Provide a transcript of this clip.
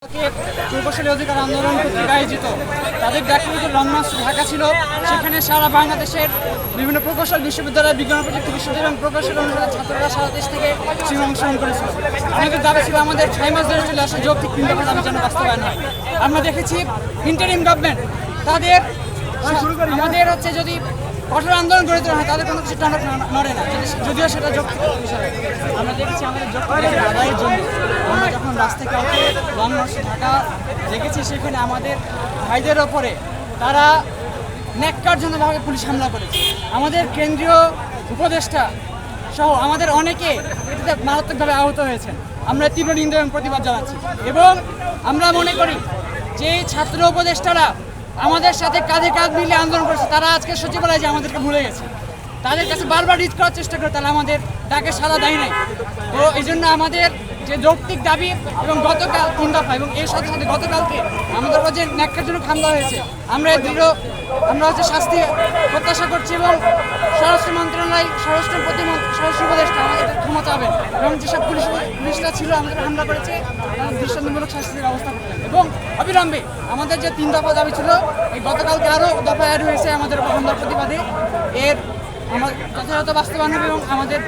প্রকৌশলী অধিকার আন্দোলন কর্তৃক আয়োজিত তাদের ব্যক্তিগত লং মার্চ ঢাকা ছিল। সেখানে সারা বাংলাদেশের বিভিন্ন প্রকৌশল বিশ্ববিদ্যালয়, বিজ্ঞান প্রযুক্তি বিশ্ববিদ্যালয় এবং প্রকৌশল অনুষদের ছাত্ররা সারা দেশ থেকে সেখানে অংশগ্রহণ করেছিল। আমাদের দাবি ছিল আমাদের 6 মাস ধরে চলে আসা যৌক্তিক 3 দফা দাবি যেন বাস্তবায়ন হয়। আমরা দেখেছি ইন্টারিম গভর্নমেন্ট তাদের আমাদের যদি কঠোর আন্দোলন গড়ে তোলা হয় তাদের কোনো কিছু নড়ে না, যদিও সেটা যৌক্তিক বিষয়। আমরা দেখেছি আমাদের যৌক্তিক আদায়ের জন্য আমরা যখন রাস্তায় কাউকে লং মার্চে ঢাকা দেখেছি, সেখানে আমাদের ভাইদের ওপরে তারা ন্যাক্কারজনকভাবে পুলিশ হামলা করেছে। আমাদের কেন্দ্রীয় উপদেষ্টা সহ আমাদের অনেকে এটাতে মারাত্মকভাবে আহত হয়েছেন। আমরা তীব্র নিন্দা এবং প্রতিবাদ জানাচ্ছি এবং আমরা মনে করি যে ছাত্র উপদেষ্টারা আমাদের সাথে কাঁধে কাঁধ মিলিয়ে আন্দোলন করেছে, তারা আজকে সচিবালয়ে যে আমাদেরকে ভুলে গেছে। তাদের কাছে বারবার রিচ করার চেষ্টা করে, তারা আমাদের ডাকে সাড়া দেয় নাই। তো এই জন্য আমাদের যে যৌক্তিক দাবি এবং গতকাল 3 দফা এবং এর সাথে সাথে গতকালকে আমাদের উপর যে ন্যাক্কারজনক হামলা হয়েছে, আমরা আমরা শাস্তি প্রত্যাশা করছি এবং স্বরাষ্ট্র মন্ত্রণালয়, স্বরাষ্ট্র উপদেষ্টা আমাদের ক্ষমা চাবেন এবং যেসব পুলিশরা ছিল আমাদের হামলা করেছে দৃষ্টান্তমূলক শাস্তির ব্যবস্থা করতেন এবং অবিলম্বে আমাদের যে 3 দফা দাবি ছিল, এই গতকালকে আরও দফা অ্যাড হয়েছে আমাদের হামলার প্রতিবাদে, এর আমার যথাযথ বাস্তবায়ন হবে এবং আমাদের